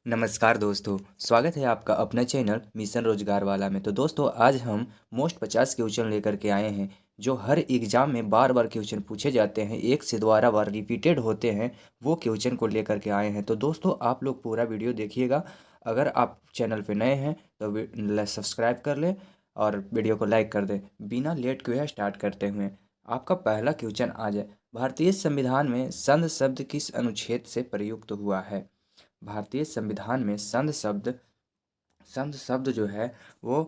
नमस्कार दोस्तों, स्वागत है आपका अपने चैनल मिशन रोजगार वाला में। तो दोस्तों आज हम मोस्ट 50 क्वेश्चन लेकर के आए हैं जो हर एग्जाम में बार बार क्वेश्चन पूछे जाते हैं, एक से दोबारा बार रिपीटेड होते हैं। वो क्वेश्चन को लेकर के आए हैं। तो दोस्तों आप लोग पूरा वीडियो देखिएगा। अगर आप चैनल पे नए हैं तो सब्सक्राइब कर लें और वीडियो को लाइक कर दें। बिना लेट किए स्टार्ट करते हुए आपका पहला क्वेश्चन आ जाए। भारतीय संविधान में संघ शब्द किस अनुच्छेद से प्रयुक्त हुआ है? भारतीय संविधान में संघ शब्द जो है वो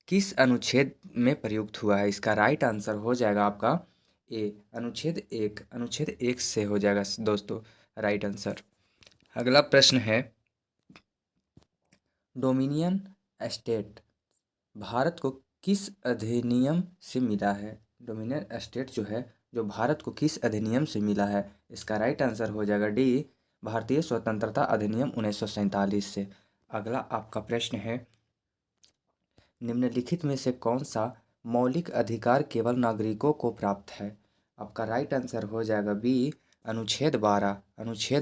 किस अनुच्छेद में प्रयुक्त हुआ है? इसका राइट आंसर हो जाएगा आपका ए, अनुच्छेद 1 से हो जाएगा दोस्तों राइट आंसर। अगला प्रश्न है, डोमिनियन स्टेट भारत को किस अधिनियम से मिला है? डोमिनियन स्टेट जो है जो भारत को किस अधिनियम से मिला है? इसका राइट आंसर हो जाएगा डी, भारतीय स्वतंत्रता अधिनियम 1947 से। अगला आपका प्रश्न है, निम्नलिखित में से कौन सा मौलिक अधिकार केवल नागरिकों को प्राप्त है? आपका राइट आंसर हो जाएगा बी, अनुच्छेद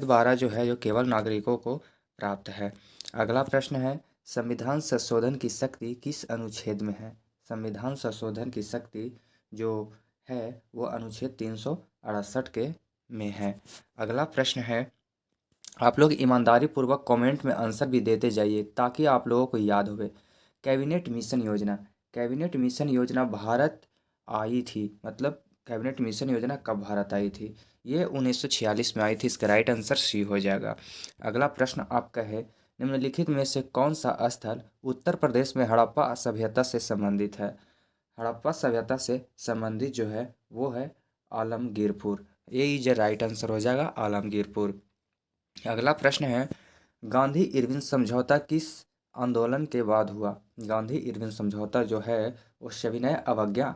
12 जो है जो केवल नागरिकों को प्राप्त है। अगला प्रश्न है, संविधान संशोधन की शक्ति किस अनुच्छेद में है? संविधान संशोधन की शक्ति जो है वो अनुच्छेद 368 के में है। अगला प्रश्न है, आप लोग ईमानदारी पूर्वक कमेंट में आंसर भी देते जाइए ताकि आप लोगों को याद होवे। कैबिनेट मिशन योजना भारत आई थी, मतलब कैबिनेट मिशन योजना कब भारत आई थी? ये 1946 में आई थी। इसका राइट आंसर सी हो जाएगा। अगला प्रश्न आपका है, निम्नलिखित में से कौन सा स्थल उत्तर प्रदेश में हड़प्पा सभ्यता से संबंधित है? हड़प्पा सभ्यता से संबंधित जो है वो है आलमगीरपुर। ये इज राइट आंसर हो जाएगा आलमगीरपुर। अगला प्रश्न है, गांधी इरविन समझौता किस आंदोलन के बाद हुआ? गांधी इरविन समझौता जो है वो सविनय अवज्ञा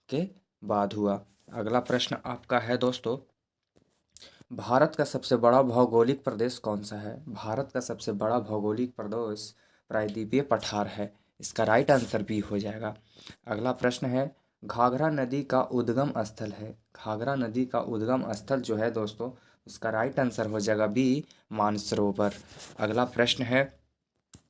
के बाद हुआ। अगला प्रश्न आपका है दोस्तों, भारत का सबसे बड़ा भौगोलिक प्रदेश कौन सा है? भारत का सबसे बड़ा भौगोलिक प्रदेश प्रायद्वीपीय पठार है। इसका राइट आंसर बी हो जाएगा। अगला प्रश्न है, घाघरा नदी का उद्गम स्थल है। घाघरा नदी का उद्गम स्थल जो है दोस्तों उसका राइट आंसर हो जाएगा बी, मानसरोवर। अगला प्रश्न है,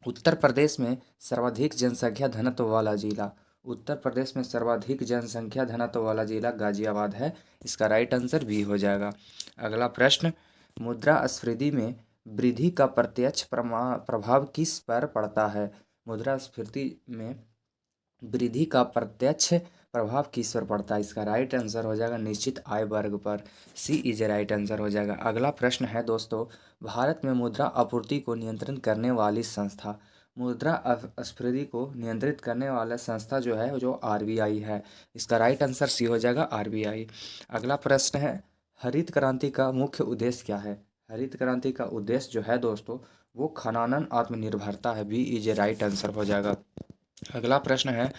उत्तर प्रदेश में सर्वाधिक जनसंख्या घनत्व वाला जिला? उत्तर प्रदेश में सर्वाधिक जनसंख्या घनत्व वाला जिला गाजियाबाद है। इसका राइट आंसर भी हो जाएगा। अगला प्रश्न, मुद्रास्फीति में वृद्धि का प्रत्यक्ष प्रभाव किस पर पड़ता है? मुद्रास्फीति में वृद्धि का प्रत्यक्ष प्रभाव किस पर पड़ता है? इसका राइट आंसर हो जाएगा निश्चित आय वर्ग पर। सी इज राइट आंसर हो जाएगा। अगला प्रश्न है दोस्तों, भारत में मुद्रा आपूर्ति को नियंत्रण करने वाली संस्था? मुद्रास्फीति को नियंत्रित करने वाला संस्था जो है जो आरबीआई है। इसका राइट आंसर सी हो जाएगा आरबीआई। अगला प्रश्न है, हरित क्रांति का मुख्य उद्देश्य क्या है? हरित क्रांति का उद्देश्य जो है दोस्तों वो खनन आत्मनिर्भरता है। बी इज राइट आंसर हो जाएगा। अगला प्रश्न है,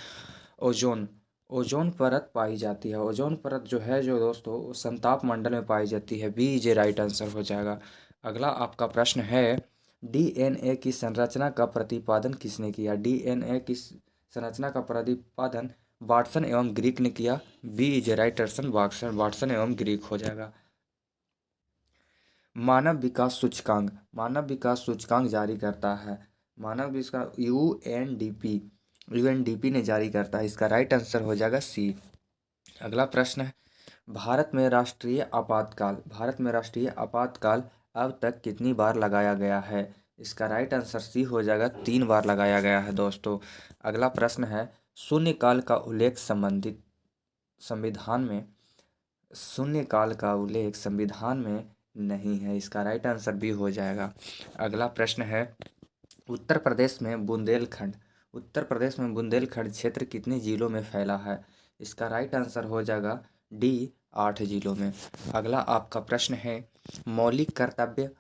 ओजोन ओजोन परत पाई जाती है। ओजोन परत जो है जो दोस्तों वो संताप मंडल में पाई जाती है। बी जे राइट आंसर हो जाएगा। अगला आपका प्रश्न है, डीएनए की संरचना का प्रतिपादन किसने किया? डीएनए की संरचना का प्रतिपादन वाटसन एवं ग्रीक ने किया। बी जे राइट आंसर वाटसन एवं ग्रीक हो जाएगा। मानव विकास सूचकांक जारी करता है। मानव विकास यूएनडीपी ने जारी करता है। इसका राइट आंसर हो जाएगा सी। अगला प्रश्न है, भारत में राष्ट्रीय आपातकाल अब तक कितनी बार लगाया गया है? इसका राइट आंसर सी हो जाएगा 3 बार लगाया गया है दोस्तों। अगला प्रश्न है, शून्यकाल का उल्लेख संविधान में नहीं है। इसका राइट आंसर भी हो जाएगा। अगला प्रश्न है, उत्तर प्रदेश में बुंदेलखंड क्षेत्र कितने जिलों में फैला है? इसका राइट आंसर हो जाएगा डी, 8 जिलों में। अगला आपका प्रश्न है, मौलिक कर्तव्य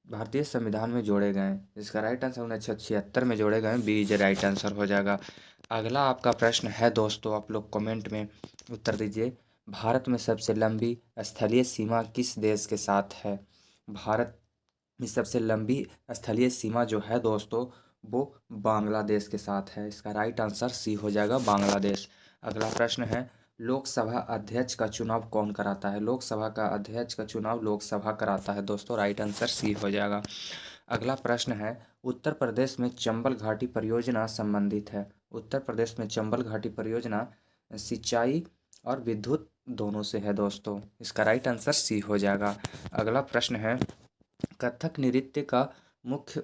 भारतीय संविधान में जोड़े गए हैं। इसका राइट आंसर 1976 में जोड़े गए हैं। बी इज राइट आंसर हो जाएगा। अगला आपका प्रश्न है दोस्तों, आप लोग कमेंट में उत्तर दीजिए, भारत में सबसे लंबी स्थलीय सीमा किस देश के साथ है? भारत में सबसे लंबी स्थलीय सीमा जो है दोस्तों वो बांग्लादेश के साथ है। इसका राइट आंसर सी हो जाएगा बांग्लादेश। अगला प्रश्न है, लोकसभा अध्यक्ष का चुनाव कौन कराता है? लोकसभा का अध्यक्ष का चुनाव लोकसभा कराता है दोस्तों। राइट आंसर सी हो जाएगा। अगला प्रश्न है, उत्तर प्रदेश में चंबल घाटी परियोजना संबंधित है। उत्तर प्रदेश में चंबल घाटी परियोजना सिंचाई और विद्युत दोनों से है दोस्तों। इसका राइट आंसर सी हो जाएगा। अगला प्रश्न है, कथक नृत्य का मुख्य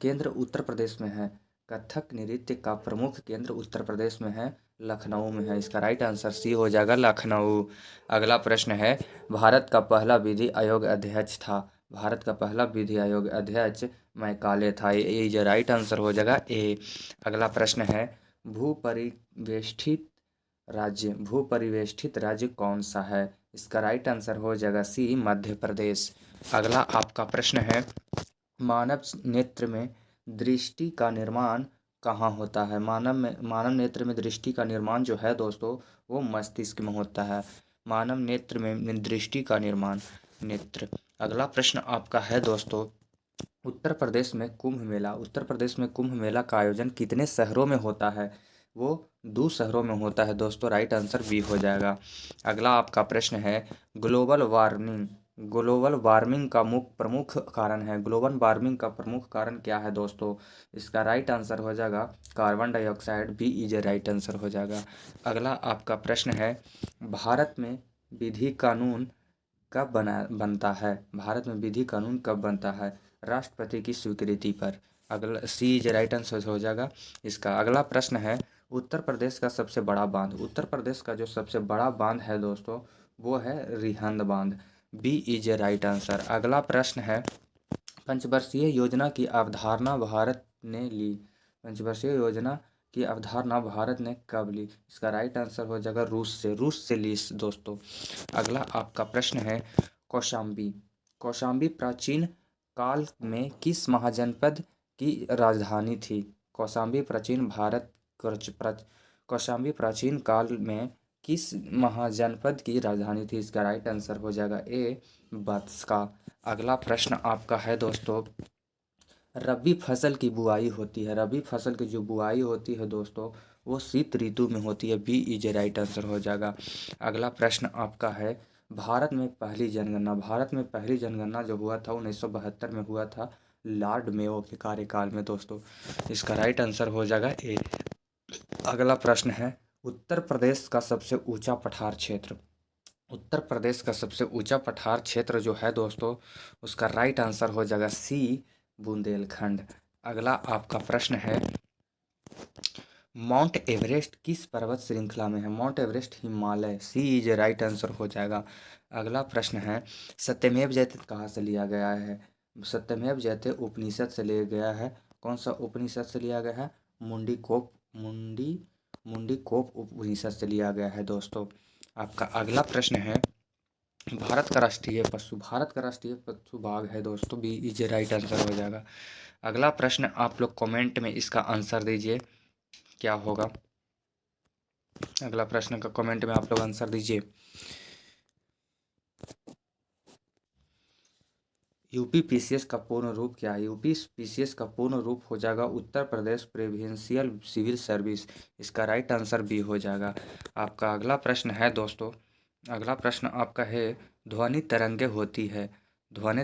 केंद्र उत्तर प्रदेश में है। कथक नृत्य का प्रमुख केंद्र उत्तर प्रदेश में है, लखनऊ में है। इसका राइट आंसर सी हो जाएगा, लखनऊ। अगला प्रश्न है, भारत का पहला विधि आयोग अध्यक्ष था। भारत का पहला विधि आयोग अध्यक्ष मैकाले था। ये जो राइट आंसर हो जाएगा ए। अगला प्रश्न है, भूपरिवेष्ठित राज्य कौन सा है? इसका राइट आंसर हो जाएगा सी, मध्य प्रदेश। अगला आपका प्रश्न है, मानव नेत्र में दृष्टि का निर्माण कहाँ होता है? मानव नेत्र में दृष्टि का निर्माण जो है दोस्तों, वो मस्तिष्क में होता है। मानव नेत्र में दृष्टि का निर्माण नेत्र। अगला प्रश्न आपका है दोस्तों, उत्तर प्रदेश में कुंभ मेला का आयोजन कितने शहरों में होता है? वो 2 शहरों में होता है दोस्तों। राइट आंसर बी हो जाएगा। अगला आपका प्रश्न है, ग्लोबल वार्मिंग का प्रमुख कारण है। ग्लोबल वार्मिंग का प्रमुख कारण क्या है दोस्तों? इसका राइट आंसर हो जाएगा carbon dioxide. B is a right answer हो जाएगा। अगला आपका प्रश्न है, भारत में विधि कानून कब बनता है? भारत में विधि कानून कब बनता है? राष्ट्रपति की स्वीकृति पर। अगला सी इज राइट आंसर हो जाएगा इसका। अगला प्रश्न है, उत्तर प्रदेश का सबसे बड़ा बांध। उत्तर प्रदेश का जो सबसे बड़ा बांध है दोस्तों, वो है रिहंद बांध। B is right answer. अगला प्रश्न है, पंचवर्षीय योजना की अवधारणा भारत ने ली। पंचवर्षीय योजना की अवधारणा भारत ने कब ली? इसका राइट आंसर हो जाएगा रूस से ली दोस्तों। अगला आपका प्रश्न है, कौशाम्बी प्राचीन काल में किस महाजनपद की राजधानी थी? कौशाम्बी प्राचीन काल में किस महाजनपद की राजधानी थी? इसका राइट आंसर हो जाएगा ए, बत्सका। अगला प्रश्न आपका है दोस्तों, रबी फसल की बुआई होती है। रबी फसल की जो बुआई होती है दोस्तों, वो शीत ऋतु में होती है। बी इज राइट आंसर हो जाएगा। अगला प्रश्न आपका है, भारत में पहली जनगणना जो हुआ था 1972 में हुआ था, लॉर्ड मेयो के कार्यकाल में दोस्तों। इसका राइट आंसर हो जाएगा ए। अगला प्रश्न है, उत्तर प्रदेश का सबसे ऊंचा पठार क्षेत्र। उत्तर प्रदेश का सबसे ऊंचा पठार क्षेत्र जो है दोस्तों, उसका राइट आंसर हो जाएगा सी, बुंदेलखंड। अगला आपका प्रश्न है, माउंट एवरेस्ट किस पर्वत श्रृंखला में है? Mount Everest Himalaya. C is right answer हो जाएगा। अगला प्रश्न है, सत्यमेव जयते कहाँ से लिया गया है? सत्यमेव जयते उपनिषद से लिया गया है। कौन सा उपनिषद से लिया गया है? मुंडीकोप उपनिषद से लिया गया है दोस्तों। आपका अगला प्रश्न है, भारत का राष्ट्रीय पशु बाघ है दोस्तों। बी इज राइट आंसर हो जाएगा। अगला प्रश्न आप लोग कमेंट में इसका आंसर दीजिए, क्या होगा? अगला प्रश्न का कमेंट में आप लोग आंसर दीजिए। यूपी पीसीएस का पूर्ण रूप क्या है? यूपी पीसीएस का पूर्ण रूप हो जाएगा Uttar Pradesh provincial civil service. इसका राइट आंसर बी हो जाएगा। आपका अगला प्रश्न है दोस्तों, अगला प्रश्न आपका है, ध्वनि तरंगे होती है। ध्वनि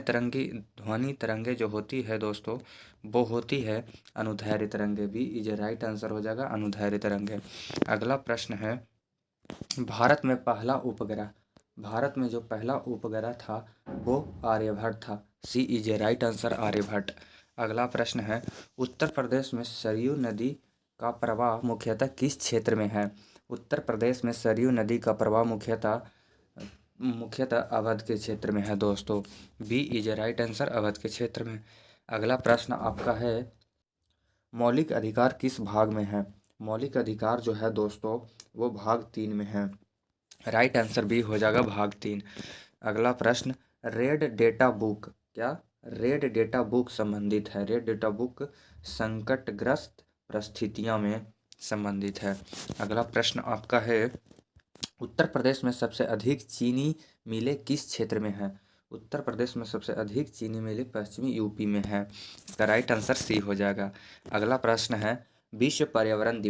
तरंगे जो होती है दोस्तों, वो होती है अनुदैर्ध्य तरंगे। भी इज राइट आंसर हो जाएगा, अनुदैर्ध्य तरंगे। अगला प्रश्न है, भारत में जो पहला उपग्रह था वो आर्यभट्ट था। सी इज राइट आंसर, आर्यभट्ट। अगला प्रश्न है, उत्तर प्रदेश में सरयू नदी का प्रवाह मुख्यतः किस क्षेत्र में है? उत्तर प्रदेश में सरयू नदी का प्रवाह मुख्यतः अवध के क्षेत्र में है दोस्तों। B is right answer, Awadh के क्षेत्र में। अगला प्रश्न आपका है, मौलिक अधिकार किस भाग में है? मौलिक अधिकार जो है दोस्तों, वो भाग 3 में है। राइट आंसर बी हो जाएगा, भाग 3। अगला प्रश्न, रेड डेटा बुक संबंधित है। रेड डेटा बुक संकटग्रस्त परिस्थितियों में संबंधित है। अगला प्रश्न आपका है, उत्तर प्रदेश में सबसे अधिक चीनी मिलें किस क्षेत्र में है? उत्तर प्रदेश में सबसे अधिक चीनी मिलें पश्चिमी यूपी में है। इसका राइट आंसर सी हो जाएगा। अगला प्रश्न है, विश्व पर्यावरण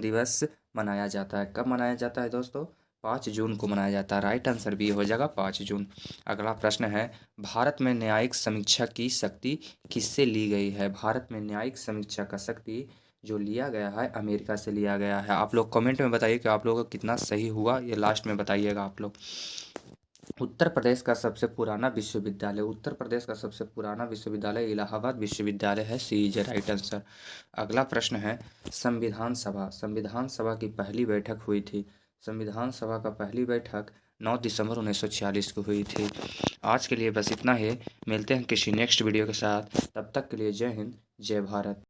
दिवस मनाया जाता है। कब मनाया जाता है दोस्तों? 5 जून को मनाया जाता है। राइट आंसर बी हो जाएगा 5 जून। अगला प्रश्न है, भारत में न्यायिक समीक्षा की शक्ति किससे ली गई है? भारत में न्यायिक समीक्षा का शक्ति जो लिया गया है, अमेरिका से लिया गया है। आप लोग कमेंट में बताइए कि आप लोगों को कितना सही हुआ, ये लास्ट में बताइएगा आप लोग। उत्तर प्रदेश का सबसे पुराना विश्वविद्यालय, उत्तर प्रदेश का सबसे पुराना विश्वविद्यालय इलाहाबाद विश्वविद्यालय है। सी इज राइट आंसर। अगला प्रश्न है, संविधान सभा, संविधान सभा की पहली बैठक हुई थी, संविधान सभा का पहली बैठक 9 दिसंबर 1946 को हुई थी। आज के लिए बस इतना ही। मिलते हैं किसी नेक्स्ट वीडियो के साथ, तब तक के लिए जय हिंद, जय भारत।